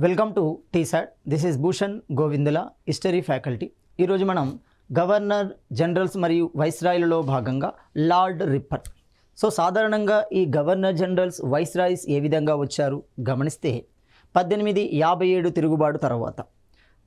Welcome to T-SAT. This is Bhushan Govindula, history faculty. ఈరోజు మనం governor generals మరియు వైస్రాయ్లలో భాగంగా లార్డ్ రిప్పన్. సో సాధారణంగా ఈ గవర్నర్ జనరల్స్ వైస్రాయ్స్ ఏ విధంగా వచ్చారు గమనిస్తే 1857 తిరుగుబాటు తర్వాత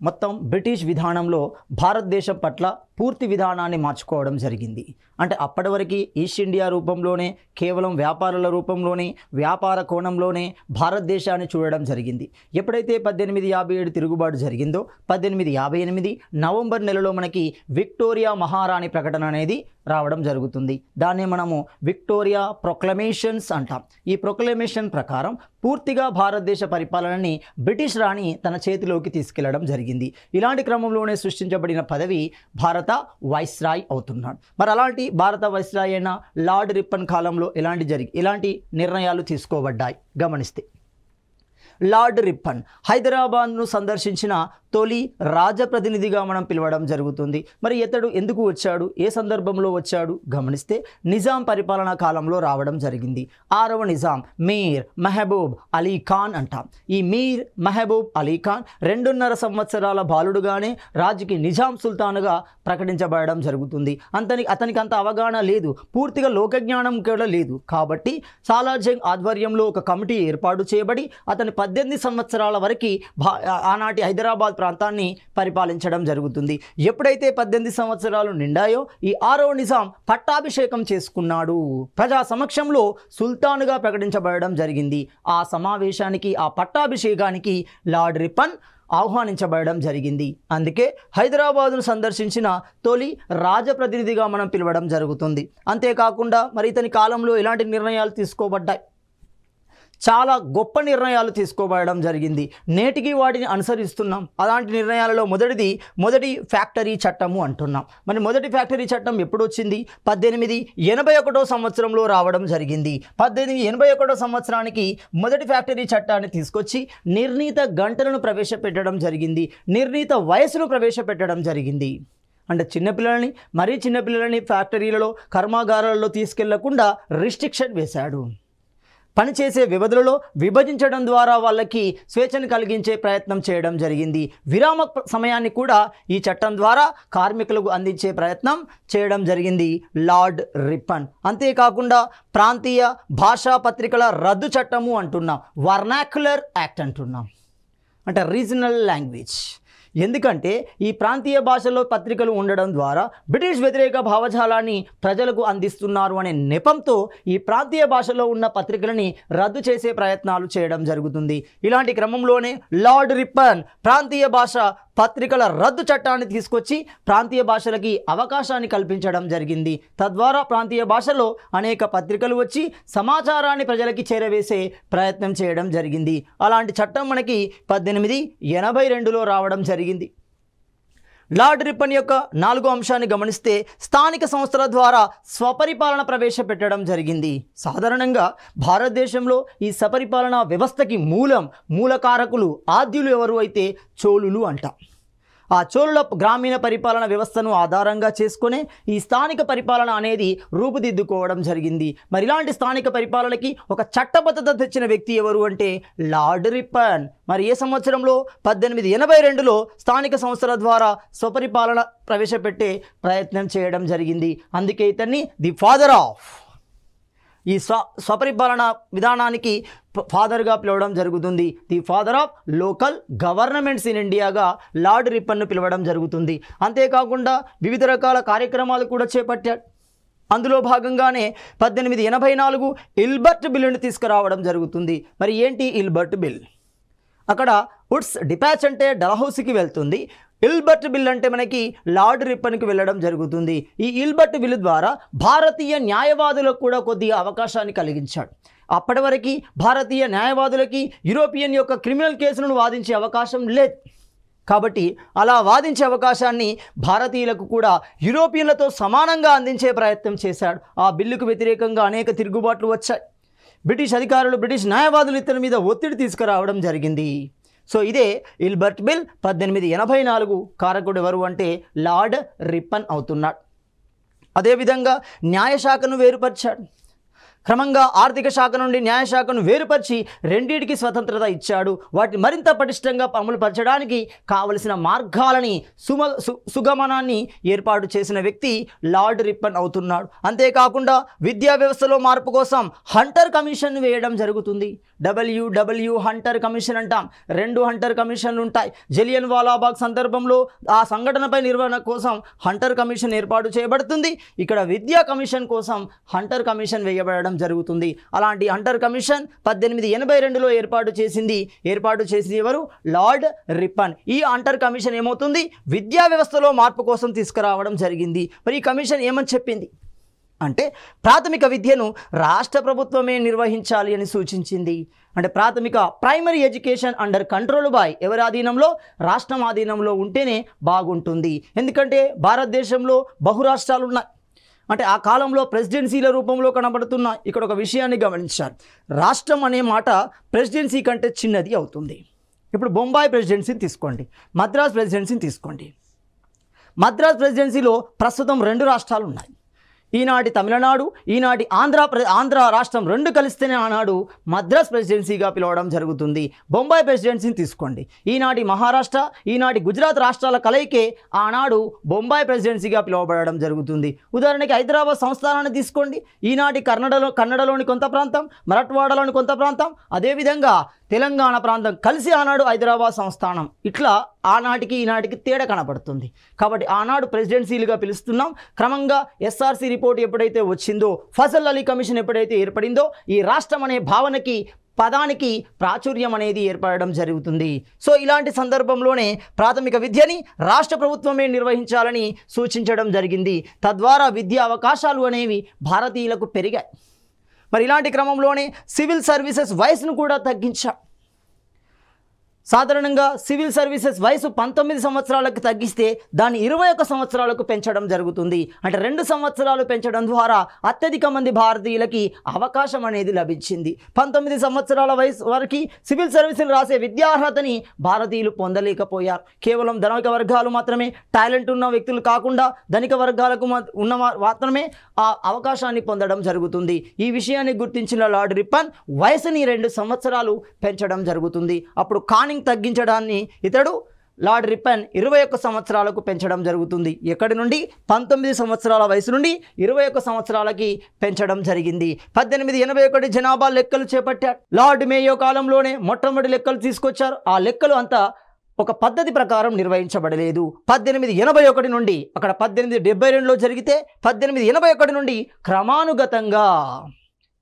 మొత్తం బ్రిటిష్ విధానంలో భారతదేశం పట్ల పూర్తి విధానాన్ని మార్చుకోవడం జరిగింది. అంటే అప్పటి వరకు ఈస్ట్ ఇండియా రూపంలోనే, కేవలం వ్యాపారాల రూపంలోనే, వ్యాపార కోణంలోనే భారతదేశాన్ని చూడడం జరిగింది. ఎప్పుడైతే 1857 తిరుగుబాటు జరిగిందో 1858 నవంబర్ నెలలో మనకి విక్టోరియా మహారాణి ప్రకటన అనేది రావడం జరుగుతుంది. దాన్ని మనము విక్టోరియా ప్రొక్లమేషన్స్ అంటాం. ఈ ప్రొక్లమేషన్ ప్రకారం పూర్తిగా భారతదేశ పరిపాలనని బ్రిటిష్ రాణి తన చేతిలోకి తీసుకెళ్లడం జరిగింది. ఇలాంటి క్రమంలోనే సృష్టించబడిన పదవి భారత వైస్రాయ్ అవుతున్నాడు. మరి అలాంటి భారత వైస్రాయ్ అయిన లార్డ్ రిప్పన్ కాలంలో ఎలాంటి నిర్ణయాలు తీసుకోబడ్డాయి గమనిస్తే, లార్డ్ రిప్పన్ హైదరాబాద్ను సందర్శించిన తొలి రాజప్రతినిధిగా మనం పిలవడం జరుగుతుంది. మరి ఇతడు ఎందుకు వచ్చాడు, ఏ సందర్భంలో వచ్చాడు గమనిస్తే, నిజాం పరిపాలనా కాలంలో రావడం జరిగింది. 6వ నిజాం మీర్ మెహబూబ్ అలీ ఖాన్ అంటాం. ఈ మీర్ మెహబూబ్ అలీ ఖాన్ 2.5 సంవత్సరాల బాలుడుగానే రాజుకి నిజాం సుల్తాన్గా ప్రకటించబడడం జరుగుతుంది. అతనికి అంత అవగాహన లేదు, పూర్తిగా లోకజ్ఞానం కూడా లేదు. కాబట్టి సాలార్జంగ్ ఆధ్వర్యంలో ఒక కమిటీ ఏర్పాటు చేయబడి అతని 18 సంవత్సరాల వరకు ఆనాటి హైదరాబాద్ ప్రాంతాన్ని పరిపాలించడం జరుగుతుంది. ఎప్పుడైతే 18 సంవత్సరాలు నిండాయో ఈ 6వ నిజాం పట్టాభిషేకం చేసుకున్నాడు. ప్రజా సమక్షంలో సుల్తాన్గా ప్రకటించబడడం జరిగింది. ఆ సమావేశానికి, ఆ పట్టాభిషేకానికి లార్డ్ రిప్పన్ ఆహ్వానించబడడం జరిగింది. అందుకే హైదరాబాదును సందర్శించిన తొలి రాజప్రతినిధిగా మనం పిలవడం జరుగుతుంది. అంతేకాకుండా మరి ఇతని కాలంలో ఎలాంటి నిర్ణయాలు తీసుకోబడ్డాయి, చాలా గొప్ప నిర్ణయాలు తీసుకోబడడం జరిగింది. నేటికి వాటిని అనుసరిస్తున్నాం. అలాంటి నిర్ణయాలలో మొదటి ఫ్యాక్టరీ చట్టము అంటున్నాం. మరి మొదటి ఫ్యాక్టరీ చట్టం ఎప్పుడు వచ్చింది? 1881 సంవత్సరంలో రావడం జరిగింది. 1881 సంవత్సరానికి మొదటి ఫ్యాక్టరీ చట్టాన్ని తీసుకొచ్చి నిర్ణీత గంటలను ప్రవేశపెట్టడం జరిగింది. నిర్ణీత వయసును ప్రవేశపెట్టడం జరిగింది. అంటే చిన్నపిల్లలని ఫ్యాక్టరీలలో, కర్మాగారాలలో తీసుకెళ్లకుండా రిస్ట్రిక్షన్ వేశాడు. పనిచేసే వ్యవధులలో విభజించడం ద్వారా వాళ్ళకి స్వేచ్ఛను కలిగించే ప్రయత్నం చేయడం జరిగింది. విరామ సమయాన్ని కూడా ఈ చట్టం ద్వారా కార్మికులకు అందించే ప్రయత్నం చేయడం జరిగింది లార్డ్ రిప్పన్. అంతేకాకుండా ప్రాంతీయ భాషా పత్రికల రద్దు చట్టము అంటున్నాం, వర్నాక్యులర్ యాక్ట్ అంటున్నాం, అంటే రీజనల్ లాంగ్వేజ్. ఎందుకంటే ఈ ప్రాంతీయ భాషలో పత్రికలు ఉండడం ద్వారా బ్రిటిష్ వ్యతిరేక భావజాలాన్ని ప్రజలకు అందిస్తున్నారు అనే నెపంతో ఈ ప్రాంతీయ భాషలో ఉన్న పత్రికలని రద్దు చేసే ప్రయత్నాలు చేయడం జరుగుతుంది. ఇలాంటి క్రమంలోనే లార్డ్ రిప్పన్ ప్రాంతీయ భాష పత్రికల రద్దు చట్టాన్ని తీసుకొచ్చి ప్రాంతీయ భాషలకి అవకాశాన్ని కల్పించడం జరిగింది. తద్వారా ప్రాంతీయ భాషలో అనేక పత్రికలు వచ్చి సమాచారాన్ని ప్రజలకి చేరవేసే ప్రయత్నం చేయడం జరిగింది. అలాంటి చట్టం మనకి 1882లో రావడం జరిగింది. లార్డ్ రిప్పన్ యొక్క 4వ అంశాన్ని గమనిస్తే, స్థానిక సంస్థల ద్వారా స్వపరిపాలన ప్రవేశపెట్టడం జరిగింది. సాధారణంగా భారతదేశంలో ఈ స్వపరిపాలన వ్యవస్థకి మూలకారకులు, ఆద్యులు ఎవరు అయితే చోళులు అంటాం. ఆ చోళుల గ్రామీణ పరిపాలన వ్యవస్థను ఆధారంగా చేసుకునే ఈ స్థానిక పరిపాలన అనేది రూపుదిద్దుకోవడం జరిగింది. మరి ఇలాంటి స్థానిక పరిపాలనకి ఒక చట్టబద్ధత తెచ్చిన వ్యక్తి ఎవరు అంటే లార్డ్ రిప్పన్. మరి ఏ సంవత్సరంలో? 1882లో స్థానిక సంస్థల ద్వారా స్వపరిపాలన ప్రవేశపెట్టే ప్రయత్నం చేయడం జరిగింది. అందుకే ఇతన్ని ది ఫాదర్ ఆఫ్ ఈ స్వపరిపాలన విధానానికి ఫాదర్గా పిలవడం జరుగుతుంది. The father of local governments in ఇండియాగా లార్డ్ రిప్పన్ను పిలవడం జరుగుతుంది. అంతేకాకుండా వివిధ రకాల కార్యక్రమాలు కూడా చేపట్టాడు. అందులో భాగంగానే 1884 ఇల్బర్ట్ బిల్లును తీసుకురావడం జరుగుతుంది. మరి ఏంటి ఇల్బర్ట్ బిల్? అక్కడ వుడ్స్ డిపాచ్ అంటే డల్హౌసీకి వెళ్తుంది. ఇల్బర్ట్ బిల్ అంటే మనకి లార్డ్ రిప్పన్కి వెళ్ళడం జరుగుతుంది. ఈ ఇల్బర్ట్ బిల్ ద్వారా భారతీయ న్యాయవాదులకు కూడా కొద్దిగా అవకాశాన్ని కలిగించాడు. అప్పటి వరకు భారతీయ న్యాయవాదులకి యూరోపియన్ యొక్క క్రిమినల్ కేసులను వాదించే అవకాశం లేదు. కాబట్టి అలా వాదించే అవకాశాన్ని భారతీయులకు కూడా యూరోపియన్లతో సమానంగా అందించే ప్రయత్నం చేశాడు. ఆ బిల్లుకు వ్యతిరేకంగా అనేక తిరుగుబాట్లు వచ్చాయి. బ్రిటిష్ అధికారులు, బ్రిటిష్ న్యాయవాదులు ఇతని మీద ఒత్తిడి తీసుకురావడం జరిగింది. సో ఇదే ఇల్బర్ట్ బిల్. 1884 కారకుడు ఎవరు అంటే లార్డ్ రిప్పన్ అవుతున్నాడు. అదేవిధంగా న్యాయశాఖను వేరుపరిచాడు. క్రమంగా ఆర్థిక శాఖ నుండి న్యాయశాఖను వేరుపరిచి రెండింటికి స్వతంత్రత ఇచ్చాడు. వాటిని మరింత పటిష్టంగా అమలుపరచడానికి కావలసిన మార్గాలని సుగమనాన్ని ఏర్పాటు చేసిన వ్యక్తి లార్డ్ రిప్పన్ అవుతున్నాడు. అంతేకాకుండా విద్యా వ్యవస్థలో మార్పు కోసం హంటర్ కమిషన్ వేయడం జరుగుతుంది. డబ్ల్యూడబ్ల్యూ హంటర్ కమిషన్ అంటాం. 2 హంటర్ కమిషన్లు ఉంటాయి. జలియన్ వాలాబాగ్ సందర్భంలో ఆ సంఘటనపై నిర్వహణ కోసం హంటర్ కమిషన్ ఏర్పాటు చేయబడుతుంది. ఇక్కడ విద్యా కమిషన్ కోసం హంటర్ కమిషన్ వేయబడడం జరుగుతుంది. అలాంటి హంటర్ కమిషన్ 1882లో ఏర్పాటు చేసింది ఎవరు? Lord Ripon. ఈ హంటర్ కమిషన్ ఏమవుతుంది? విద్యా వ్యవస్థలో మార్పు కోసం తీసుకురావడం జరిగింది. మరి ఈ కమిషన్ ఏమని చెప్పింది అంటే ప్రాథమిక విద్యను రాష్ట్ర ప్రభుత్వమే నిర్వహించాలి అని సూచించింది. అంటే primary education under control by ఎవరి ఆధీనంలో? రాష్ట్రం ఆధీనంలో ఉంటేనే బాగుంటుంది. ఎందుకంటే భారతదేశంలో బహురాష్ట్రాలు ఉన్నాయి. అంటే ఆ కాలంలో ప్రెసిడెన్సీల రూపంలో కనబడుతున్న ఇక్కడ ఒక విషయాన్ని గమనించాలి. రాష్ట్రం అనే మాట ప్రెసిడెన్సీ కంటే చిన్నది అవుతుంది. ఇప్పుడు బొంబాయి ప్రెసిడెన్సీని తీసుకోండి, మద్రాస్ ప్రెసిడెన్సీని తీసుకోండి. మద్రాస్ ప్రెసిడెన్సీలో ప్రస్తుతం 2 రాష్ట్రాలు ఉన్నాయి. ఈనాటి తమిళనాడు, ఈనాటి ఆంధ్ర రాష్ట్రం 2 కలిస్తేనే ఆనాడు మద్రాస్ ప్రెసిడెన్సీగా పిలవడం జరుగుతుంది. బొంబాయి ప్రెసిడెన్సీని తీసుకోండి. ఈనాటి మహారాష్ట్ర, ఈనాటి గుజరాత్ రాష్ట్రాల కలయికే ఆనాడు బొంబాయి ప్రెసిడెన్సీగా పిలువబడడం జరుగుతుంది. ఉదాహరణకి హైదరాబాద్ సంస్థానాన్ని తీసుకోండి. ఈనాటి కన్నడలోని కొంత ప్రాంతం, మరాఠవాడలోని కొంత ప్రాంతం, అదేవిధంగా తెలంగాణ ప్రాంతం కలిసి ఆనాడు హైదరాబాద్ సంస్థానం. ఇట్లా ఆనాటికి ఈనాటికి తేడా కనపడుతుంది. కాబట్టి ఆనాడు ప్రెసిడెన్సీలుగా పిలుస్తున్నాం. క్రమంగా ఎస్ఆర్సీ రిపోర్ట్ ఎప్పుడైతే వచ్చిందో, ఫజల్ అలీ కమిషన్ ఎప్పుడైతే ఏర్పడిందో, ఈ రాష్ట్రం అనే పదానికి ప్రాచుర్యం అనేది ఏర్పడడం జరుగుతుంది. సో ఇలాంటి సందర్భంలోనే ప్రాథమిక విద్యని రాష్ట్ర ప్రభుత్వమే నిర్వహించాలని సూచించడం జరిగింది. తద్వారా విద్యా అవకాశాలు అనేవి భారతీయులకు పెరిగాయి. మరి ఇలాంటి క్రమంలోనే సివిల్ సర్వీసెస్ వయసును కూడా తగ్గించాం. సాధారణంగా సివిల్ సర్వీసెస్ వయసు 19 సంవత్సరాలకు తగ్గిస్తే దాన్ని 21 సంవత్సరాలకు పెంచడం జరుగుతుంది. అంటే 2 సంవత్సరాలు పెంచడం ద్వారా అత్యధిక మంది భారతీయులకి అవకాశం అనేది లభించింది. 19 సంవత్సరాల వయసు వరకు సివిల్ సర్వీసులు రాసే విద్యార్హతని భారతీయులు పొందలేకపోయారు. కేవలం ధనిక వర్గాలు మాత్రమే, టాలెంట్ ఉన్న వ్యక్తులు కాకుండా ధనిక వర్గాలకు ఉన్న మాత్రమే ఆ అవకాశాన్ని పొందడం జరుగుతుంది. ఈ విషయాన్ని గుర్తించిన లార్డ్ రిప్పన్ వయసుని 2 సంవత్సరాలు పెంచడం జరుగుతుంది. అప్పుడు కానింగ్ తగ్గించడాన్ని ఇతడు లార్డ్ రిప్పన్ 21 సంవత్సరాలకు పెంచడం జరుగుతుంది. ఎక్కడి నుండి? 19 సంవత్సరాల వయసు నుండి 21 సంవత్సరాలకి పెంచడం జరిగింది. 1881 జనాభా లెక్కలు చేపట్టాడు. లార్డ్ మేయో కాలంలోనే మొట్టమొదటి లెక్కలు తీసుకొచ్చారు. ఆ లెక్కలు అంతా ఒక పద్ధతి ప్రకారం నిర్వహించబడలేదు. 1881 నుండి, అక్కడ 1872లో జరిగితే 1881 నుండి క్రమానుగతంగా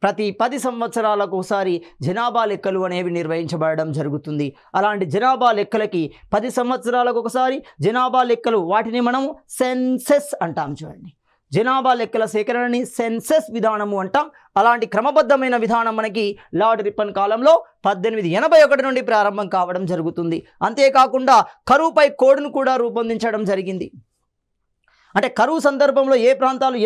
ప్రతి 10 సంవత్సరాలకు ఒకసారి జనాభా లెక్కలు అనేవి నిర్వహించబడడం జరుగుతుంది. అలాంటి జనాభా లెక్కలకి 10 సంవత్సరాలకు ఒకసారి జనాభా లెక్కలు, వాటిని మనము సెన్సెస్ అంటాం. చూడండి, జనాభా లెక్కల సేకరణని సెన్సెస్ విధానము అంటాం. అలాంటి క్రమబద్ధమైన విధానం మనకి లార్డ్ రిప్పన్ కాలంలో 1881 నుండి ప్రారంభం కావడం జరుగుతుంది. అంతేకాకుండా కరువుపై కోడ్ను కూడా రూపొందించడం జరిగింది. అంటే కరువు సందర్భంలో ఏ ప్రాంతాలు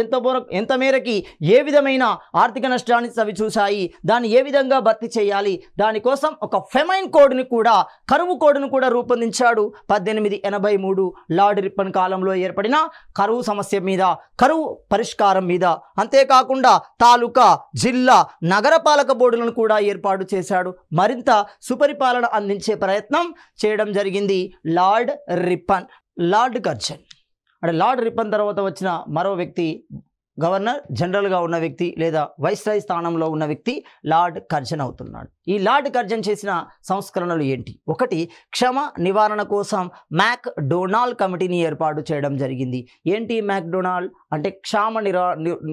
ఎంత మేరకి ఏ విధమైన ఆర్థిక నష్టాన్ని చవిచూశాయి, దాన్ని ఏ విధంగా భర్తీ చేయాలి, దానికోసం ఒక ఫెమైన్ కోడ్ని కూడా, కరువు కోడ్ను కూడా రూపొందించాడు 1883 లార్డ్ రిప్పన్ కాలంలో ఏర్పడిన కరువు సమస్య మీద, కరువు పరిష్కారం మీద. అంతేకాకుండా తాలూకా, జిల్లా, నగరపాలక బోర్డులను కూడా ఏర్పాటు చేశాడు. మరింత సుపరిపాలన అందించే ప్రయత్నం చేయడం జరిగింది లార్డ్ రిప్పన్. లార్డ్ కర్జన్ అంటే లార్డ్ రిప్పన్ తర్వాత వచ్చిన మరో వ్యక్తి, గవర్నర్ జనరల్గా ఉన్న వ్యక్తి లేదా వైస్రాయ్ స్థానంలో ఉన్న వ్యక్తి లార్డ్ కర్జన్ అవుతున్నాడు. ఈ లార్డ్ కర్జన్ చేసిన సంస్కరణలు ఏంటి? ఒకటి, క్షమ నివారణ కోసం మ్యాక్ డొనాల్డ్ కమిటీని ఏర్పాటు చేయడం జరిగింది. ఏంటి మ్యాక్ డొనాల్డ్ అంటే? క్షామ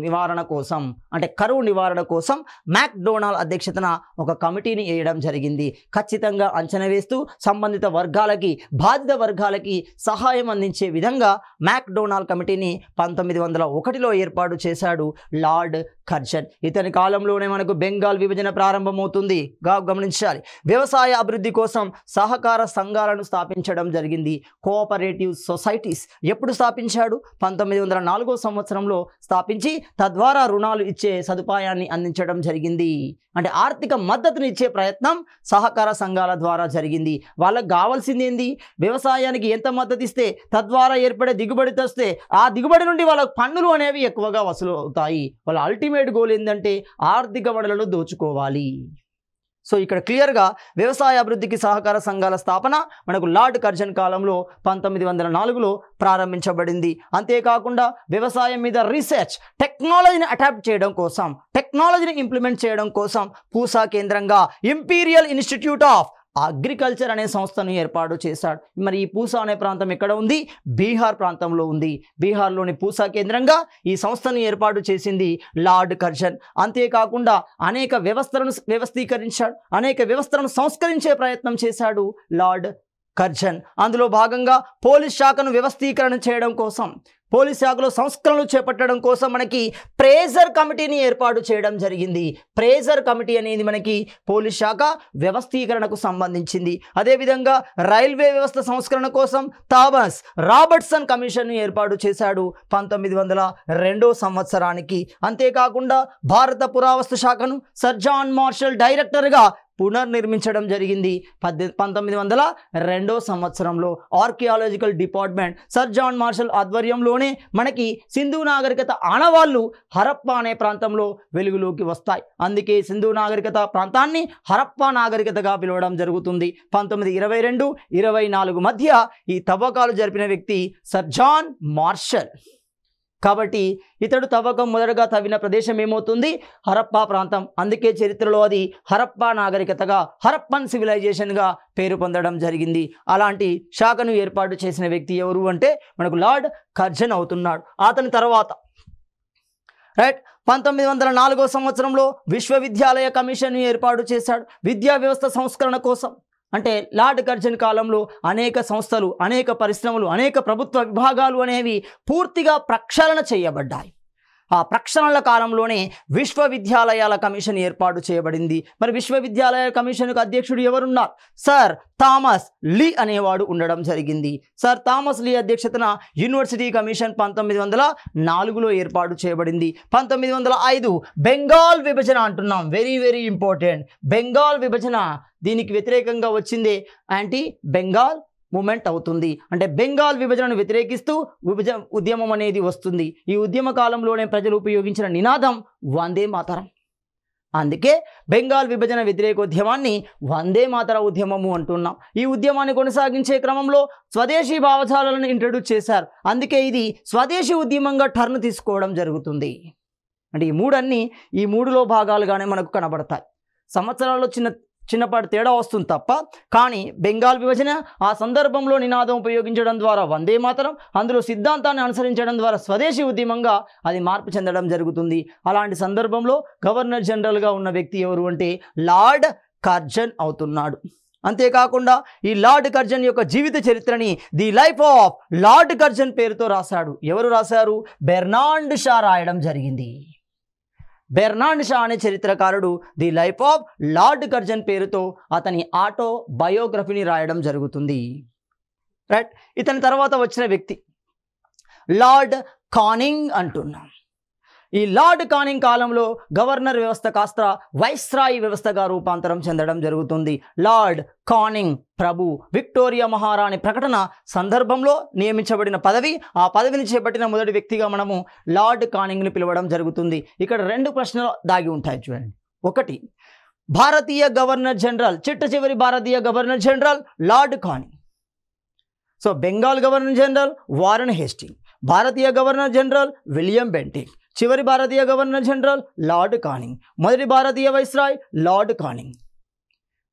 నివారణ కోసం, అంటే కరువు నివారణ కోసం మ్యాక్ డొనాల్డ్ అధ్యక్షతన ఒక కమిటీని వేయడం జరిగింది. ఖచ్చితంగా అంచనా వేస్తూ సంబంధిత వర్గాలకి, బాధిత వర్గాలకి సహాయం అందించే విధంగా మ్యాక్ డొనాల్డ్ కమిటీని 1901లో ఏర్పాటు చేశాడు లార్డ్ కర్జన్. ఇతని కాలంలోనే మనకు బెంగాల్ విభజన ప్రారంభమవుతుంది. గమనించాలి. వ్యవసాయ అభివృద్ధి కోసం సహకార సంఘాలను స్థాపించడం జరిగింది. కోఆపరేటివ్ సొసైటీస్ ఎప్పుడు స్థాపించాడు? 1904వ సంవత్సరంలో స్థాపించి తద్వారా రుణాలు ఇచ్చే సదుపాయాన్ని అందించడం జరిగింది. అంటే ఆర్థిక మద్దతుని ఇచ్చే ప్రయత్నం సహకార సంఘాల ద్వారా జరిగింది. వాళ్ళకి కావాల్సింది ఏంది? వ్యవసాయానికి ఎంత మద్దతు ఇస్తే తద్వారా ఏర్పడే దిగుబడి తెస్తే ఆ దిగుబడి నుండి వాళ్ళ పన్నులు అనేవి ఎక్కువగా వసూలు అవుతాయి. వాళ్ళ అల్టిమేట్ అల్టిమేట్ గోల్ ఏంటంటే ఆర్థిక వనరులను దోచుకోవాలి. సో ఇక్కడ క్లియర్గా వ్యవసాయ అభివృద్ధికి సహకార సంఘాల స్థాపన మనకు లార్డ్ కర్జన్ కాలంలో 1904లో ప్రారంభించబడింది. అంతేకాకుండా వ్యవసాయం మీద రీసెర్చ్, టెక్నాలజీని అడాప్ట్ చేయడం కోసం, టెక్నాలజీని ఇంప్లిమెంట్ చేయడం కోసం పూసా కేంద్రంగా ఇంపీరియల్ ఇన్స్టిట్యూట్ ఆఫ్ అగ్రికల్చర్ అనే సంస్థను ఏర్పాటు చేశాడు. మరి ఈ పూసా అనే ప్రాంతం ఎక్కడ ఉంది? బీహార్ ప్రాంతంలో ఉంది. బీహార్లోని పూసా కేంద్రంగా ఈ సంస్థను ఏర్పాటు చేసింది లార్డ్ కర్జన్. అంతేకాకుండా అనేక వ్యవస్థలను వ్యవస్థీకరించాడు, అనేక వ్యవస్థలను సంస్కరించే ప్రయత్నం చేశాడు లార్డ్ కర్జన్. అందులో భాగంగా పోలీస్ శాఖను వ్యవస్థీకరణ చేయడం కోసం, పోలీస్ శాఖలో సంస్కరణలు చేపట్టడం కోసం మనకి ప్రేజర్ కమిటీని ఏర్పాటు చేయడం జరిగింది. ప్రేజర్ కమిటీ అనేది మనకి పోలీస్ శాఖ వ్యవస్థీకరణకు సంబంధించింది. అదేవిధంగా రైల్వే వ్యవస్థ సంస్కరణ కోసం థామస్ రాబర్ట్సన్ కమిషన్ను ఏర్పాటు చేశాడు 1902 సంవత్సరానికి. అంతేకాకుండా భారత పురావస్తు శాఖను సర్ జాన్ మార్షల్ డైరెక్టర్గా పునర్నిర్మించడం జరిగింది 1902 సంవత్సరంలో. Archaeological department sir John Marshall ఆధ్వర్యంలోనే మనకి సింధు నాగరికత ఆనవాళ్ళు హరప్పా అనే ప్రాంతంలో వెలుగులోకి వస్తాయి. అందుకే సింధు నాగరికత ప్రాంతాన్ని హరప్పా నాగరికతగా పిలవడం జరుగుతుంది. 1922-24 మధ్య ఈ తవ్వకాలు జరిపిన వ్యక్తి సర్ జాన్ మార్షల్. కాబట్టి ఇతడు తవ్వకం మొదటగా తవ్విన ప్రదేశం ఏమవుతుంది? హరప్పా ప్రాంతం. అందుకే చరిత్రలో అది హరప్పా నాగరికతగా, హరప్పన్ సివిలైజేషన్గా పేరు పొందడం జరిగింది. అలాంటి శాఖను ఏర్పాటు చేసిన వ్యక్తి ఎవరు అంటే మనకు లార్డ్ కర్జన్ అవుతున్నాడు. అతని తర్వాత రైట్ 1904 సంవత్సరంలో విశ్వవిద్యాలయ కమిషన్ను ఏర్పాటు చేశాడు విద్యా వ్యవస్థ సంస్కరణ కోసం. అంటే లార్డ్ కర్జన్ కాలంలో అనేక సంస్థలు, అనేక పరిశ్రమలు, అనేక ప్రభుత్వ విభాగాలు అనేవి పూర్తిగా ప్రక్షాళన చేయబడ్డాయి. ఆ ప్రక్షాళనల కాలంలోనే విశ్వవిద్యాలయాల కమిషన్ ఏర్పాటు చేయబడింది. మరి విశ్వవిద్యాలయ కమిషన్కు అధ్యక్షుడు ఎవరున్నారు? సర్ థామస్ లీ అనేవాడు ఉండడం జరిగింది. సర్ థామస్ లీ అధ్యక్షతన యూనివర్సిటీ కమిషన్ 1904లో ఏర్పాటు చేయబడింది. 1905 బెంగాల్ విభజన అంటున్నాం, వెరీ వెరీ ఇంపార్టెంట్. బెంగాల్ విభజన, దీనికి వ్యతిరేకంగా వచ్చిందే యాంటీ బెంగాల్ మూమెంట్ అవుతుంది. అంటే బెంగాల్ విభజనను వ్యతిరేకిస్తూ ఉద్యమం అనేది వస్తుంది. ఈ ఉద్యమ కాలంలోనే ప్రజలు ఉపయోగించిన నినాదం వందే మాతరం. అందుకే బెంగాల్ విభజన వ్యతిరేకోద్యమాన్ని వందే మాతర ఉద్యమము అంటున్నాం. ఈ ఉద్యమాన్ని కొనసాగించే క్రమంలో స్వదేశీ భావజాలను ఇంట్రడ్యూస్ చేశారు. అందుకే ఇది స్వదేశీ ఉద్యమంగా టర్న్ తీసుకోవడం జరుగుతుంది. అంటే ఈ మూడులో భాగాలుగానే మనకు కనబడతాయి. సంవత్సరాల్లో చిన్నపాటి తేడా వస్తుంది తప్ప, కానీ బెంగాల్ విభజన, ఆ సందర్భంలో నినాదం ఉపయోగించడం ద్వారా వందే మాతరం, అందులో సిద్ధాంతాన్ని అనుసరించడం ద్వారా స్వదేశీ ఉద్యమంగా అది మార్పు చెందడం జరుగుతుంది. అలాంటి సందర్భంలో గవర్నర్ జనరల్గా ఉన్న వ్యక్తి ఎవరు అంటే లార్డ్ కర్జన్ అవుతున్నాడు. అంతేకాకుండా ఈ లార్డ్ కర్జన్ యొక్క జీవిత చరిత్రని the life of lord Curzon పేరుతో రాశాడు. ఎవరు రాశారు? బెర్నార్డ్ షా రాయడం జరిగింది. బెర్నార్డ్ షా అనే చరిత్రకారుడు the life of lord Curzon పేరుతో అతని ఆటో బయోగ్రఫీని రాయడం జరుగుతుంది. రైట్. ఇతని తర్వాత వచ్చిన వ్యక్తి లార్డ్ కానింగ్ అంటున్నాం. ఈ లార్డ్ కానింగ్ కాలంలో గవర్నర్ వ్యవస్థ కాస్త వైస్రాయ్ వ్యవస్థగా రూపాంతరం చెందడం జరుగుతుంది. లార్డ్ కానింగ్ ప్రభు విక్టోరియా మహారాణి ప్రకటన సందర్భంలో నియమించబడిన పదవి, ఆ పదవిని చేపట్టిన మొదటి వ్యక్తిగా మనము లార్డ్ కానింగ్ని పిలవడం జరుగుతుంది. ఇక్కడ 2 ప్రశ్నలు దాగి ఉంటాయి చూడండి. ఒకటి, భారతీయ గవర్నర్ జనరల్, చిట్ట చివరి భారతీయ governor general lord Canning. So Bengal governor general Warren Hastings, భారతీయ గవర్నర్ జనరల్ విలియం బెంటింగ్, చివరి భారతీయ గవర్నర్ జనరల్ లార్డ్ కానింగ్, మొదటి భారతీయ వైస్రాయ్ లార్డ్ కానింగ్.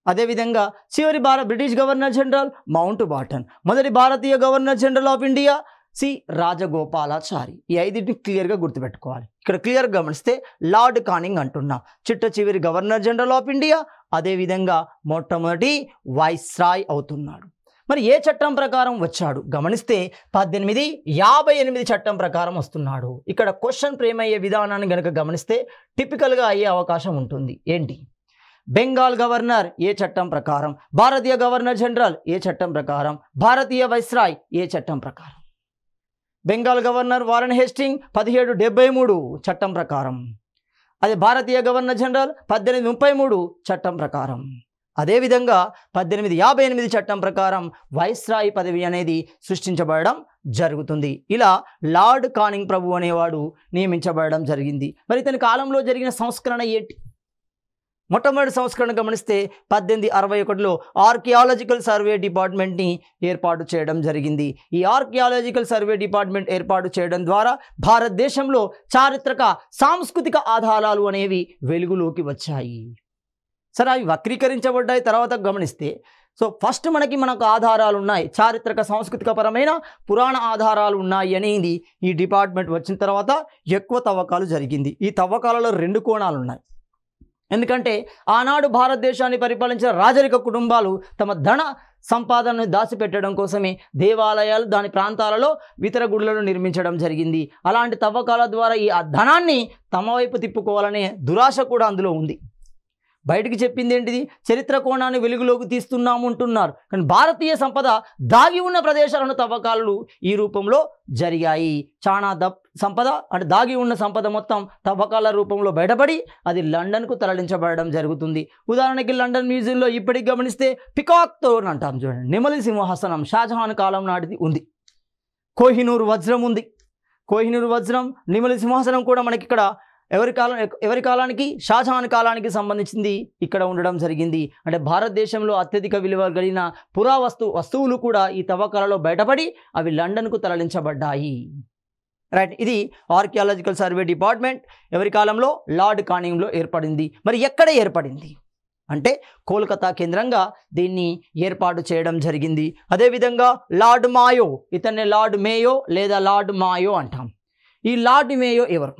అదేవిధంగా చివరి British governor general Mountbatten, మొదటి భారతీయ governor general of India C Rajagopalachari. ఈ 5ని క్లియర్గా గుర్తుపెట్టుకోవాలి. ఇక్కడ క్లియర్గా గమనిస్తే లార్డ్ కానింగ్ అంటున్నాం, చిట్ట చివరి గవర్నర్ జనరల్ ఆఫ్ ఇండియా, అదేవిధంగా మొట్టమొదటి వైస్రాయ్ అవుతున్నాడు. మరి ఏ చట్టం ప్రకారం వచ్చాడు గమనిస్తే 1858 చట్టం ప్రకారం వస్తున్నాడు. ఇక్కడ క్వశ్చన్ ఫ్రేమ్ అయ్యే విధానాన్ని కనుక గమనిస్తే టిపికల్గా అయ్యే అవకాశం ఉంటుంది. ఏంటి? బెంగాల్ గవర్నర్ ఏ చట్టం ప్రకారం, భారతీయ గవర్నర్ జనరల్ ఏ చట్టం ప్రకారం, భారతీయ వైస్రాయ్ ఏ చట్టం ప్రకారం. బెంగాల్ గవర్నర్ వారన్ హేస్టింగ్ 1773 చట్టం ప్రకారం, అదే భారతీయ గవర్నర్ జనరల్ 1833 చట్టం ప్రకారం. అదేవిధంగా 1858 చట్టం ప్రకారం వైస్రాయ్ పదవి అనేది సృష్టించబడడం జరుగుతుంది. ఇలా లార్డ్ కానింగ్ ప్రభు అనేవాడు నియమించబడడం జరిగింది. మరి ఇతని కాలంలో జరిగిన సంస్కరణ ఏంటి? మొట్టమొదటి సంస్కరణ గమనిస్తే 1861లో ఆర్కియాలజికల్ సర్వే డిపార్ట్మెంట్ని ఏర్పాటు చేయడం జరిగింది. ఈ ఆర్కియాలజికల్ సర్వే డిపార్ట్మెంట్ ఏర్పాటు చేయడం ద్వారా భారతదేశంలో చారిత్రక సాంస్కృతిక ఆధారాలు అనేవి వెలుగులోకి వచ్చాయి. సరే, అవి వక్రీకరించబడ్డాయి తర్వాత గమనిస్తే. సో ఫస్ట్ మనకు ఆధారాలు ఉన్నాయి, చారిత్రక సాంస్కృతిక పరమైన పురాణ ఆధారాలు ఉన్నాయి అనేది ఈ డిపార్ట్మెంట్ వచ్చిన తర్వాత ఎక్కువ తవ్వకాలు జరిగింది. ఈ తవ్వకాలలో 2 కోణాలు ఉన్నాయి. ఎందుకంటే ఆనాడు భారతదేశాన్ని పరిపాలించిన రాజరిక కుటుంబాలు తమ ధన సంపాదనను దాచిపెట్టడం కోసమే దేవాలయాలు దాని ప్రాంతాలలో ఇతర గుడులను నిర్మించడం జరిగింది. అలాంటి తవ్వకాల ద్వారా ఈ ధనాన్ని తమ వైపు తిప్పుకోవాలనే దురాశ కూడా అందులో ఉంది. బయటికి చెప్పింది ఏంటిది? చరిత్ర కోణాన్ని వెలుగులోకి తీస్తున్నాము అంటున్నారు. కానీ భారతీయ సంపద దాగి ఉన్న ప్రదేశాలను తవ్వకాలు ఈ రూపంలో జరిగాయి. చాలా సంపద అంటే దాగి ఉన్న సంపద మొత్తం తవ్వకాల రూపంలో బయటపడి అది లండన్కు తరలించబడడం జరుగుతుంది. ఉదాహరణకి లండన్ మ్యూజియంలో ఇప్పటికి గమనిస్తే పికాక్ థ్రోన్ అంటాం చూడండి, నెమలి సింహాసనం షాజహాన్ కాలం నాటిది ఉంది. కోహినూర్ వజ్రం ఉంది. కోహినూర్ వజ్రం, నెమలి సింహాసనం కూడా మనకి ఇక్కడ ఎవరి కాలానికి? షాజహాన్ కాలానికి సంబంధించింది ఇక్కడ ఉండడం జరిగింది. అంటే భారతదేశంలో అత్యధిక విలువ కలిగిన వస్తువులు కూడా ఈ తవ్వకాలలో బయటపడి అవి లండన్కు తరలించబడ్డాయి. రైట్, ఇది ఆర్కియాలజికల్ సర్వే డిపార్ట్మెంట్ ఎవరి కాలంలో? లార్డ్ కానింగ్లో ఏర్పడింది. మరి ఎక్కడ ఏర్పడింది అంటే కోల్కతా కేంద్రంగా దీన్ని ఏర్పాటు చేయడం జరిగింది. అదేవిధంగా లార్డ్ మాయో, ఇతన్ని లార్డ్ మేయో లేదా లార్డ్ మాయో అంటాం. ఈ లార్డ్ మేయో ఎవరు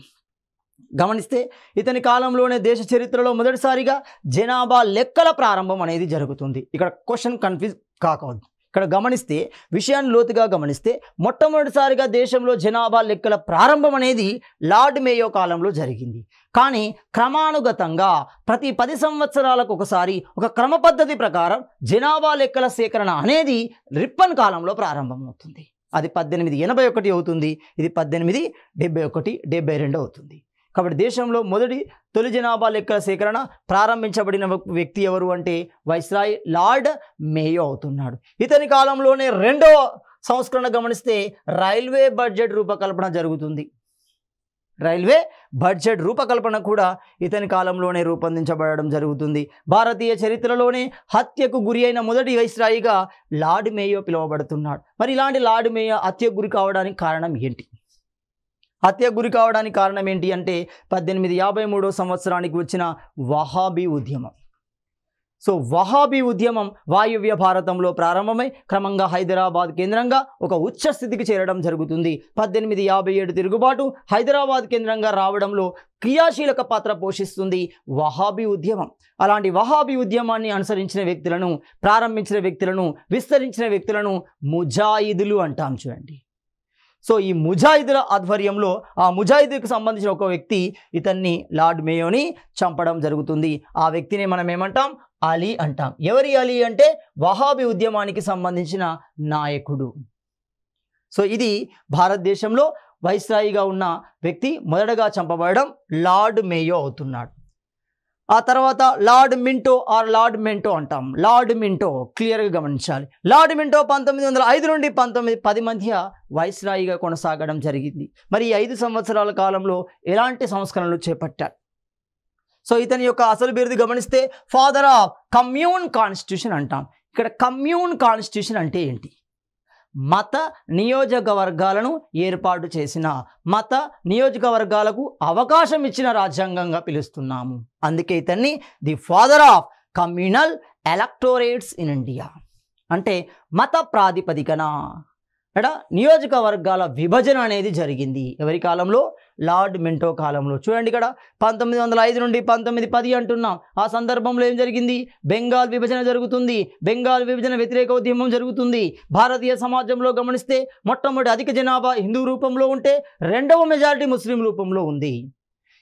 గమనిస్తే ఇతని కాలంలోనే దేశ చరిత్రలో మొదటిసారిగా జనాభా లెక్కల ప్రారంభం అనేది జరుగుతుంది. ఇక్కడ క్వశ్చన్ కన్ఫ్యూజ్ కాకూడదు. ఇక్కడ గమనిస్తే విషయాన్ని లోతుగా గమనిస్తే మొట్టమొదటిసారిగా దేశంలో జనాభా లెక్కల ప్రారంభం అనేది లార్డ్ మేయో కాలంలో జరిగింది. కానీ క్రమానుగతంగా ప్రతి 10 సంవత్సరాలకు ఒకసారి ఒక క్రమ పద్ధతి ప్రకారం జనాభా లెక్కల సేకరణ అనేది రిప్పన్ కాలంలో ప్రారంభమవుతుంది. అది 1881 అవుతుంది. ఇది 1871, 72 అవుతుంది. కాబట్టి దేశంలో తొలి జనాభా లెక్కల సేకరణ ప్రారంభించబడిన వ్యక్తి ఎవరు అంటే వైస్రాయ్ లార్డ్ మేయో అవుతున్నాడు. ఇతని కాలంలోనే 2వ సంస్కరణ గమనిస్తే రైల్వే బడ్జెట్ రూపకల్పన జరుగుతుంది. రైల్వే బడ్జెట్ రూపకల్పన కూడా ఇతని కాలంలోనే రూపొందించబడడం జరుగుతుంది. భారతీయ చరిత్రలోనే హత్యకు గురి అయిన మొదటి వైస్రాయిగా లార్డ్ మేయో పిలువబడుతున్నాడు. మరి ఇలాంటి లార్డ్ మేయో హత్యకు గురి కావడానికి కారణం ఏంటి? హత్య గురి కావడానికి కారణం ఏంటి అంటే 1853 సంవత్సరానికి వచ్చిన వహాబీ ఉద్యమం. సో వహాబీ ఉద్యమం వాయువ్య భారతంలో ప్రారంభమై క్రమంగా హైదరాబాద్ కేంద్రంగా ఒక ఉచ్చ స్థితికి చేరడం జరుగుతుంది. 1857 తిరుగుబాటు హైదరాబాద్ కేంద్రంగా రావడంలో క్రియాశీలక పాత్ర పోషిస్తుంది వహాబీ ఉద్యమం. అలాంటి వహాబీ ఉద్యమాన్ని అనుసరించిన వ్యక్తులను, ప్రారంభించిన వ్యక్తులను, విస్తరించిన వ్యక్తులను ముజాయిదులు అంటాం చూడండి. సో ఈ ముజాయిదుల ఆధ్వర్యంలో ఆ ముజాయిదుకు సంబంధించిన ఒక వ్యక్తి ఇతన్ని లార్డ్ మేయోని చంపడం జరుగుతుంది. ఆ వ్యక్తిని మనం ఏమంటాం? అలీ అంటాం. ఎవరి అలీ అంటే వహాబీ ఉద్యమానికి సంబంధించిన నాయకుడు. సో ఇది భారతదేశంలో వైస్రాయిగా ఉన్న వ్యక్తి మొదటగా చంపబడడం లార్డ్ మేయో అవుతున్నాడు. ఆ తర్వాత లార్డ్ మింటో ఆర్ లార్డ్ మెంటో అంటాం. లార్డ్ మింటో క్లియర్గా గమనించాలి. లార్డ్ మింటో 1905 నుండి 1910 మధ్య వైస్రాయిగా కొనసాగడం జరిగింది. మరి ఈ 5 సంవత్సరాల కాలంలో ఎలాంటి సంస్కరణలు చేపట్టారు? సో ఇతని యొక్క అసలు బిరుదు గమనిస్తే ఫాదర్ ఆఫ్ కమ్యూన్ కాన్స్టిట్యూషన్ అంటాం. ఇక్కడ కమ్యూన్ కాన్స్టిట్యూషన్ అంటే ఏంటి? మత నియోజకవర్గాలను ఏర్పాటు చేసిన, మత నియోజకవర్గాలకు అవకాశం ఇచ్చిన రాజ్యాంగంగా పిలుస్తున్నాము. అందుకే ఇతన్ని the father of communal electorates in India. అంటే మత ప్రాతిపదికన నియోజకవర్గాల విభజన అనేది జరిగింది. ఎవరి కాలంలో? లార్డ్ మింటో కాలంలో. చూడండి ఇక్కడ 1905 నుండి 1910 అంటున్నాం. ఆ సందర్భంలో ఏం జరిగింది? బెంగాల్ విభజన జరుగుతుంది. బెంగాల్ విభజన వ్యతిరేక ఉద్యమం జరుగుతుంది. భారతీయ సమాజంలో గమనిస్తే మొట్టమొదటి అధిక జనాభా హిందూ రూపంలో ఉంటే 2వ మెజారిటీ ముస్లిం రూపంలో ఉంది.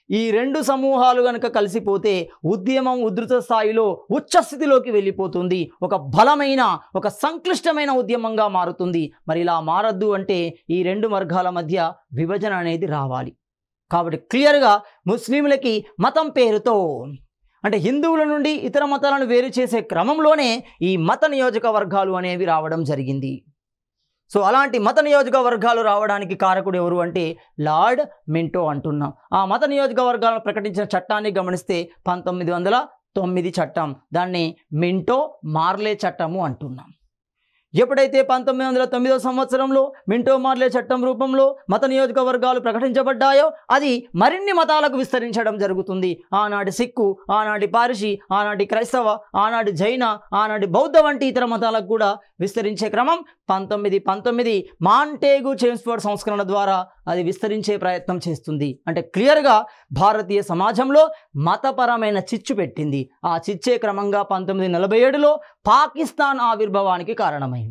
ఈ 2 సమూహాలు కనుక కలిసిపోతే ఉద్యమం ఉధృత స్థాయిలో ఉచ్చస్థితిలోకి వెళ్ళిపోతుంది. ఒక బలమైన, ఒక సంక్లిష్టమైన ఉద్యమంగా మారుతుంది. మరి ఇలా మారద్దు అంటే ఈ 2 వర్గాల మధ్య విభజన అనేది రావాలి. కాబట్టి క్లియర్గా ముస్లింలకి మతం పేరుతో అంటే హిందువుల నుండి ఇతర మతాలను వేరు చేసే క్రమంలోనే ఈ మత నియోజకవర్గాలు అనేవి రావడం జరిగింది. సో అలాంటి మత నియోజకవర్గాలు రావడానికి కారకుడు ఎవరు అంటే లార్డ్ మింటో అంటున్నాం. ఆ మత నియోజకవర్గాలను ప్రకటించిన చట్టాన్ని గమనిస్తే 1909 చట్టం, దాన్ని మింటో మార్లే చట్టము అంటున్నాం. ఎప్పుడైతే 1909 సంవత్సరంలో మింటో మార్లే చట్టం రూపంలో మత నియోజకవర్గాలు ప్రకటించబడ్డాయో అది మరిన్ని మతాలకు విస్తరించడం జరుగుతుంది. ఆనాటి సిక్కు, ఆనాటి పార్సీ, ఆనాటి క్రైస్తవ, ఆనాటి జైన, ఆనాటి బౌద్ధ వంటి ఇతర మతాలకు కూడా విస్తరించే క్రమం 1919 మాంటేగు చేమ్స్ఫోర్డ్ సంస్కరణ ద్వారా అది విస్తరించే ప్రయత్నం చేస్తుంది. అంటే క్లియర్గా భారతీయ సమాజంలో మతపరమైన చిచ్చు పెట్టింది. ఆ చిచ్చే క్రమంగా 1947లో పాకిస్తాన్ ఆవిర్భావానికి కారణమైంది.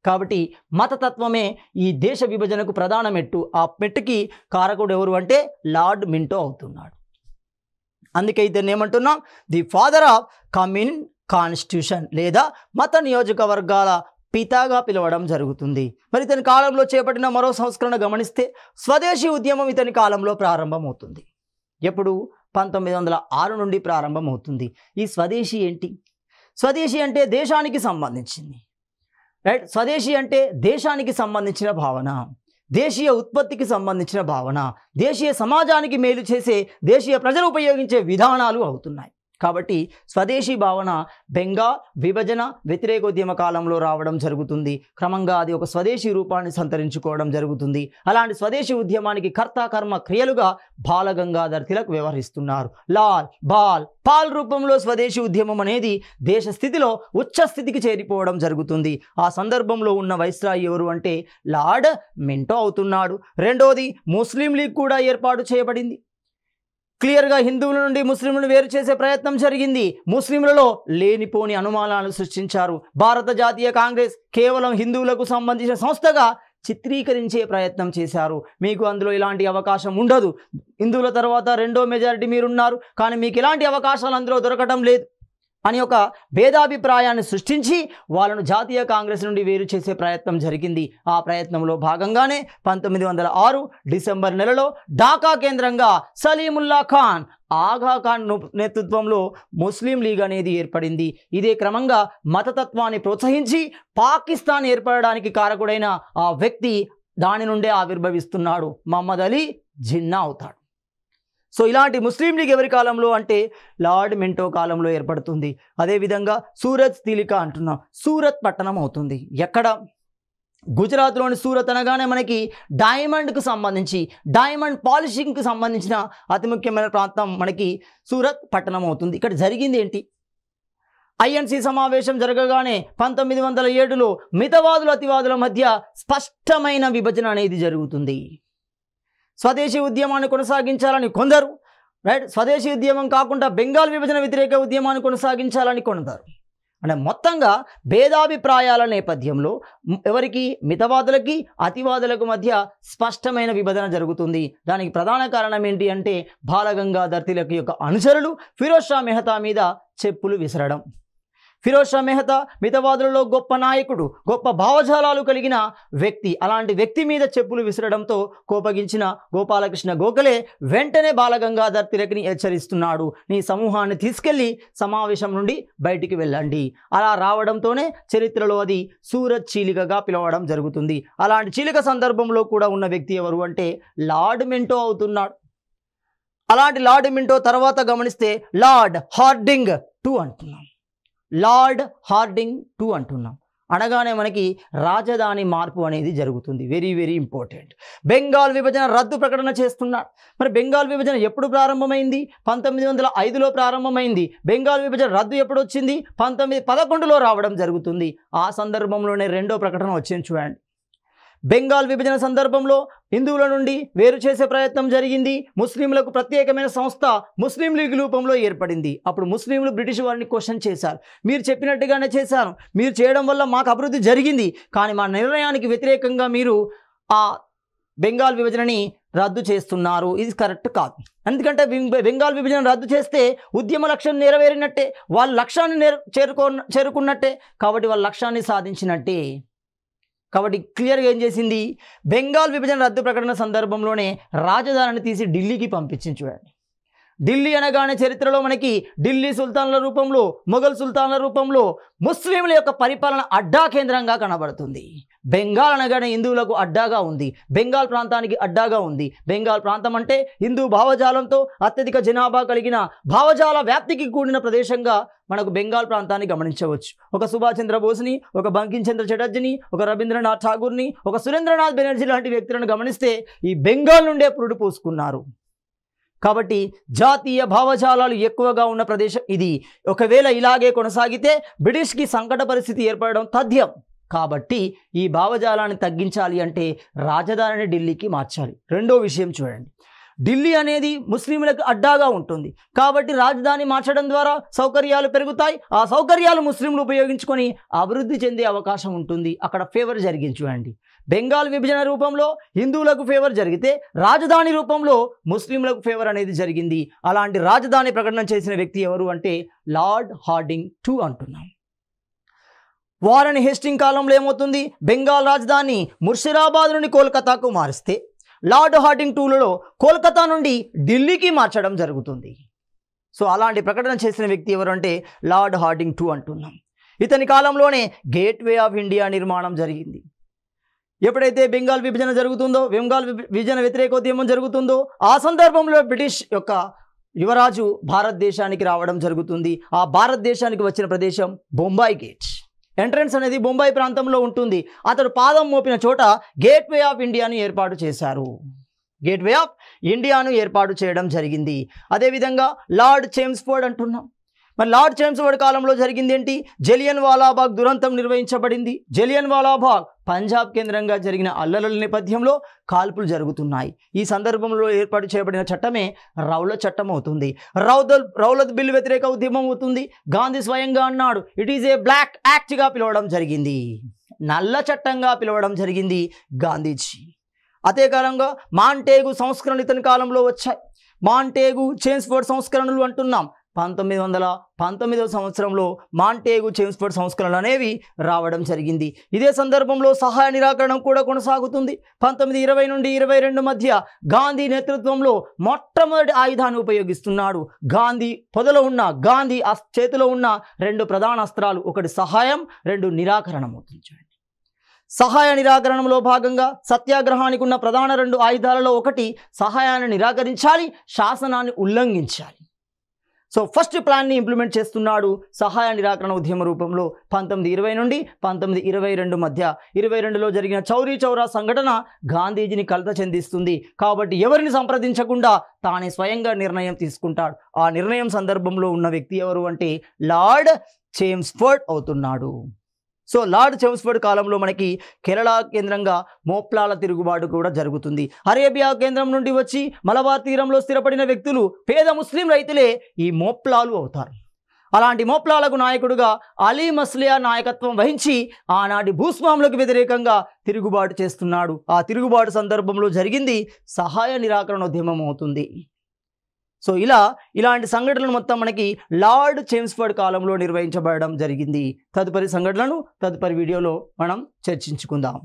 కాబట్టి మతతత్వమే ఈ దేశ విభజనకు ప్రధాన మెట్టు. ఆ మెట్టుకి కారకుడు ఎవరు అంటే లార్డ్ మింటో అవుతున్నాడు. అందుకే ఇతన్ని ఏమంటున్నాం, the father of communal constitution లేదా మత నియోజకవర్గాల పితాగా పిలవడం జరుగుతుంది. మరి ఇతని కాలంలో చేపట్టిన మరో సంస్కరణ గమనిస్తే స్వదేశీ ఉద్యమం ఇతని కాలంలో ప్రారంభమవుతుంది. ఎప్పుడు? 1906 నుండి ప్రారంభమవుతుంది. ఈ స్వదేశీ ఏంటి? స్వదేశీ అంటే దేశానికి సంబంధించింది, రైట్? స్వదేశీ అంటే దేశానికి సంబంధించిన భావన, దేశీయ ఉత్పత్తికి సంబంధించిన భావన, దేశీయ సమాజానికి మేలు చేసే దేశీయ ప్రజలు ఉపయోగించే విధానాలు అవుతున్నాయి. కాబట్టి స్వదేశీ భావన బెంగాల్ విభజన వ్యతిరేకోద్యమ కాలంలో రావడం జరుగుతుంది. క్రమంగా అది ఒక స్వదేశీ రూపాన్ని సంతరించుకోవడం జరుగుతుంది. అలాంటి స్వదేశీ ఉద్యమానికి కర్త కర్మ క్రియలుగా బాలగంగాధర్ తిలక్ వ్యవహరిస్తున్నారు. లాల్ బాల్ పాల్ రూపంలో స్వదేశీ ఉద్యమం అనేది దేశ స్థితిలో ఉచ్చ స్థితికి చేరిపోవడం జరుగుతుంది. ఆ సందర్భంలో ఉన్న వైస్రాయ్ ఎవరు అంటే లార్డ్ మింటో అవుతున్నాడు. రెండోది, ముస్లిం లీగ్ కూడా ఏర్పాటు చేయబడింది. క్లియర్గా హిందువుల నుండి ముస్లింలను వేరు చేసే ప్రయత్నం జరిగింది. ముస్లింలలో లేనిపోని అనుమానాలు సృష్టించారు. భారత జాతీయ కాంగ్రెస్ కేవలం హిందువులకు సంబంధించిన సంస్థగా చిత్రీకరించే ప్రయత్నం చేశారు. మీకు అందులో ఇలాంటి అవకాశం ఉండదు, హిందువుల తర్వాత రెండో మెజారిటీ మీరున్నారు, కానీ మీకు ఇలాంటి అవకాశాలు అందులో దొరకడం లేదు అని ఒక భేదాభిప్రాయాన్ని సృష్టించి వాళ్ళను జాతీయ కాంగ్రెస్ నుండి వేరు చేసే ప్రయత్నం జరిగింది. ఆ ప్రయత్నంలో భాగంగానే 1906 డిసెంబర్ నెలలో ఢాకా కేంద్రంగా సలీముల్లా ఖాన్, ఆగా ఖాన్ నేతృత్వంలో ముస్లిం లీగ్ అనేది ఏర్పడింది. ఇదే క్రమంగా మతతత్వాన్ని ప్రోత్సహించి పాకిస్తాన్ ఏర్పడడానికి కారకుడైన ఆ వ్యక్తి దాని నుండే ఆవిర్భవిస్తున్నాడు. మహమ్మద్ అలీ జిన్నా అవుతాడు. సో ఇలాంటి ముస్లిం లీగ్ ఎవరి కాలంలో అంటే లార్డ్ మింటో కాలంలో ఏర్పడుతుంది. అదేవిధంగా సూరత్ తీలిక అంటున్నాం, సూరత్ పట్టణం అవుతుంది. ఎక్కడ? గుజరాత్లోని సూరత్ అనగానే మనకి డైమండ్కు సంబంధించి, డైమండ్ పాలిషింగ్కి సంబంధించిన అతి ముఖ్యమైన ప్రాంతం మనకి సూరత్ పట్టణం అవుతుంది. ఇక్కడ జరిగింది ఏంటి? ఐఎన్సి సమావేశం జరగగానే 1907లో మితవాదులు అతివాదుల మధ్య స్పష్టమైన విభజన అనేది జరుగుతుంది. స్వదేశీ ఉద్యమాన్ని కొనసాగించాలని కొందరు, రైట్, స్వదేశీ ఉద్యమం కాకుండా బెంగాల్ విభజన వ్యతిరేక ఉద్యమాన్ని కొనసాగించాలని కొందరు. అంటే మొత్తంగా భేదాభిప్రాయాల నేపథ్యంలో ఎవరికి? మితవాదులకి అతివాదులకు మధ్య స్పష్టమైన విభజన జరుగుతుంది. దానికి ప్రధాన కారణం ఏంటి అంటే బాలగంగాధర్ తిలక్ యొక్క అనుచరులు ఫిరోజ్ షా మెహతా మీద చెప్పులు విసరడం. ఫిరోజ్ షా మెహతా మితవాదులలో గొప్ప నాయకుడు, గొప్ప భావజాలాలు కలిగిన వ్యక్తి. అలాంటి వ్యక్తి మీద చెప్పులు విసరడంతో కోపగించిన గోపాలకృష్ణ గోఖలే వెంటనే బాలగంగాధర్ తిలక్ని హెచ్చరిస్తున్నాడు, నీ సమూహాన్ని తీసుకెళ్లి సమావేశం నుండి బయటికి వెళ్ళండి. అలా రావడంతోనే చరిత్రలో అది సూరత్ చీలికగా పిలవడం జరుగుతుంది. అలాంటి చీలిక సందర్భంలో కూడా ఉన్న వ్యక్తి ఎవరు అంటే లార్డ్ మింటో అవుతున్నాడు. అలాంటి లార్డ్ మింటో తర్వాత గమనిస్తే లార్డ్ హార్డింగ్ టూ అంటున్నాం. లార్డ్ హార్డింగ్ టూ అంటున్నాం అనగానే మనకి రాజధాని మార్పు అనేది జరుగుతుంది. Very very important. బెంగాల్ విభజన రద్దు ప్రకటన చేస్తున్నాడు. మరి బెంగాల్ విభజన ఎప్పుడు ప్రారంభమైంది? 1905లో ప్రారంభమైంది. బెంగాల్ విభజన రద్దు ఎప్పుడు వచ్చింది? 1911లో రావడం జరుగుతుంది. ఆ సందర్భంలోనే రెండో ప్రకటన వచ్చింది చూడండి. బెంగాల్ విభజన సందర్భంలో హిందువుల నుండి వేరు చేసే ప్రయత్నం జరిగింది. ముస్లింలకు ప్రత్యేకమైన సంస్థ ముస్లిం లీగ్ రూపంలో ఏర్పడింది. అప్పుడు ముస్లింలు బ్రిటిష్ వారిని క్వశ్చన్ చేశారు, మీరు చెప్పినట్టుగానే చేశాను, మీరు చేయడం వల్ల మాకు అభివృద్ధి జరిగింది, కానీ మా నిర్ణయానికి వ్యతిరేకంగా మీరు ఆ బెంగాల్ విభజనని రద్దు చేస్తున్నారు, ఇది కరెక్ట్ కాదు. ఎందుకంటే బెంగాల్ విభజన రద్దు చేస్తే ఉద్యమ లక్ష్యం నెరవేరినట్టే, వాళ్ళ లక్ష్యాన్ని చేరుకున్నట్టే, కాబట్టి వాళ్ళ లక్ష్యాన్ని సాధించినట్టే. కాబట్టి క్లియర్గా ఏం చేసింది? బెంగాల్ విభజన రద్దు ప్రకటన సందర్భంలోనే రాజధానిని తీసి ఢిల్లీకి పంపించింది చూడండి. ఢిల్లీ అనగానే చరిత్రలో మనకి ఢిల్లీ సుల్తాన్ల రూపంలో, మొఘల్ సుల్తాన్ల రూపంలో ముస్లింల యొక్క పరిపాలన అడ్డా కేంద్రంగా కనబడుతుంది. బెంగాల్ అనగానే హిందువులకు అడ్డాగా ఉంది, బెంగాల్ ప్రాంతానికి అడ్డాగా ఉంది. బెంగాల్ ప్రాంతం అంటే హిందూ భావజాలంతో అత్యధిక జనాభా కలిగిన, భావజాల వ్యాప్తికి కూడిన ప్రదేశంగా మనకు బెంగాల్ ప్రాంతాన్ని గమనించవచ్చు. ఒక సుభాష్ చంద్రబోస్ని, ఒక బంకిం చంద్ర చటర్జీని, ఒక రవీంద్రనాథ్ ఠాగూర్ని, ఒక సురేంద్రనాథ్ బెనర్జీ లాంటి వ్యక్తులను గమనిస్తే ఈ బెంగాల్ నుండే పురుడు పోసుకున్నారు. కాబట్టి జాతీయ భావజాలాలు ఎక్కువగా ఉన్న ప్రదేశం ఇది. ఒకవేళ ఇలాగే కొనసాగితే బ్రిటిష్కి సంకట పరిస్థితి ఏర్పడడం తథ్యం. కాబట్టి ఈ భావజాలాన్ని తగ్గించాలి అంటే రాజధానిని ఢిల్లీకి మార్చాలి. రెండో విషయం చూడండి, ఢిల్లీ అనేది ముస్లింలకు అడ్డాగా ఉంటుంది కాబట్టి రాజధాని మార్చడం ద్వారా సౌకర్యాలు పెరుగుతాయి. ఆ సౌకర్యాలు ముస్లింలు ఉపయోగించుకొని అభివృద్ధి చెందే అవకాశం ఉంటుంది. అక్కడ ఫేవర్ జరిగింది చూడండి. బెంగాల్ విభజన రూపంలో హిందువులకు ఫేవర్ జరిగితే రాజధాని రూపంలో ముస్లింలకు ఫేవర్ అనేది జరిగింది. అలాంటి రాజధాని ప్రకటన చేసిన వ్యక్తి ఎవరు అంటే లార్డ్ హార్డింగ్ II అంటున్నాం. వారన్ హేస్టింగ్ కాలంలో ఏమవుతుంది, బెంగాల్ రాజధాని ముర్షిదాబాద్ నుండి కోల్కతాకు మారిస్తే లార్డ్ హార్డింగ్ IIలో కోల్కతా నుండి ఢిల్లీకి మార్చడం జరుగుతుంది. సో అలాంటి ప్రకటన చేసిన వ్యక్తి ఎవరు అంటే లార్డ్ హార్డింగ్ II అంటున్నాం. ఇతని కాలంలోనే గేట్వే ఆఫ్ ఇండియా నిర్మాణం జరిగింది. ఎప్పుడైతే బెంగాల్ విభజన జరుగుతుందో, బెంగాల్ విభజన వ్యతిరేకోద్యమం జరుగుతుందో ఆ సందర్భంలో బ్రిటిష్ యొక్క యువరాజు భారతదేశానికి రావడం జరుగుతుంది. ఆ భారతదేశానికి వచ్చిన ప్రదేశం బొంబాయి గేట్. ఎంట్రన్స్ అనేది బొంబాయి ప్రాంతంలో ఉంటుంది. అతడు పాదం మోపిన చోట గేట్వే ఆఫ్ ఇండియాను ఏర్పాటు చేశారు. గేట్వే ఆఫ్ ఇండియాను ఏర్పాటు చేయడం జరిగింది. అదేవిధంగా లార్డ్ చేమ్స్ఫోర్డ్ అంటున్నాం. మరి లార్డ్ చేమ్స్ఫోర్డ్ కాలంలో జరిగింది ఏంటి, జలియన్ వాలాబాగ్ దురంతం నిర్వహించబడింది. జలియన్ వాలాబాగ్ పంజాబ్ కేంద్రంగా జరిగిన అల్లర్ల నేపథ్యంలో కాల్పులు జరుగుతున్నాయి. ఈ సందర్భంలో ఏర్పాటు చేయబడిన చట్టమే రౌలత్ చట్టం అవుతుంది. రౌలత్ బిల్ వ్యతిరేక ఉద్యమం అవుతుంది. గాంధీ స్వయంగా అన్నాడు, ఇట్ ఈజ్ ఏ బ్లాక్ యాక్ట్గా పిలవడం జరిగింది, నల్ల చట్టంగా పిలవడం జరిగింది గాంధీజీ. అదే కాలంగా మాంటేగు సంస్కరణలు ఇతని కాలంలో వచ్చాయి. మాంటేగు చేమ్స్ఫోర్డ్ సంస్కరణలు అంటున్నాం. 1919వ సంవత్సరంలో మాంటేగు చేమ్స్ఫోర్డ్ సంస్కరణలు అనేవి రావడం జరిగింది. ఇదే సందర్భంలో సహాయ నిరాకరణం కూడా కొనసాగుతుంది. 1920 నుండి 22 మధ్య గాంధీ నేతృత్వంలో మొట్టమొదటి ఆయుధాన్ని ఉపయోగిస్తున్నాడు. గాంధీ చేతిలో ఉన్న రెండు ప్రధాన అస్త్రాలు, ఒకటి సహాయం, రెండు నిరాకరణం అవుతుంది. సహాయ నిరాకరణంలో భాగంగా సత్యాగ్రహానికి ఉన్న ప్రధాన రెండు ఆయుధాలలో ఒకటి సహాయాన్ని నిరాకరించాలి, శాసనాన్ని ఉల్లంఘించాలి. సో ఫస్ట్ ప్లాన్ని ఇంప్లిమెంట్ చేస్తున్నాడు సహాయ నిరాకరణ ఉద్యమ రూపంలో. 1920 నుండి 1922 మధ్య 22లో జరిగిన చౌరీ చౌరా సంఘటన గాంధీజీని కలత చెందిస్తుంది. కాబట్టి ఎవరిని సంప్రదించకుండా తానే స్వయంగా నిర్ణయం తీసుకుంటాడు. ఆ నిర్ణయం సందర్భంలో ఉన్న వ్యక్తి ఎవరు అంటే లార్డ్ చేమ్స్ఫోర్డ్ అవుతున్నాడు. సో లార్డ్ చేమ్స్ఫోర్డ్ కాలంలో మనకి కేరళ కేంద్రంగా మోప్లాల తిరుగుబాటు కూడా జరుగుతుంది. అరేబియా కేంద్రం నుండి వచ్చి మలబార్ తీరంలో స్థిరపడిన వ్యక్తులు పేద ముస్లిం రైతులే ఈ మోప్లాలు అవుతారు. అలాంటి మోప్లాలకు నాయకుడుగా అలీ మస్లియా నాయకత్వం వహించి ఆనాటి భూస్వాములకు వ్యతిరేకంగా తిరుగుబాటు చేస్తున్నాడు. ఆ తిరుగుబాటు సందర్భంలో జరిగింది సహాయ నిరాకరణోద్యమం అవుతుంది. సో ఇలాంటి సంఘటనలు మొత్తం మనకి లార్డ్ చేమ్స్ఫోర్డ్ కాలంలో నిర్వహించబడడం జరిగింది. తదుపరి సంఘటనలను తదుపరి వీడియోలో మనం చర్చించుకుందాం.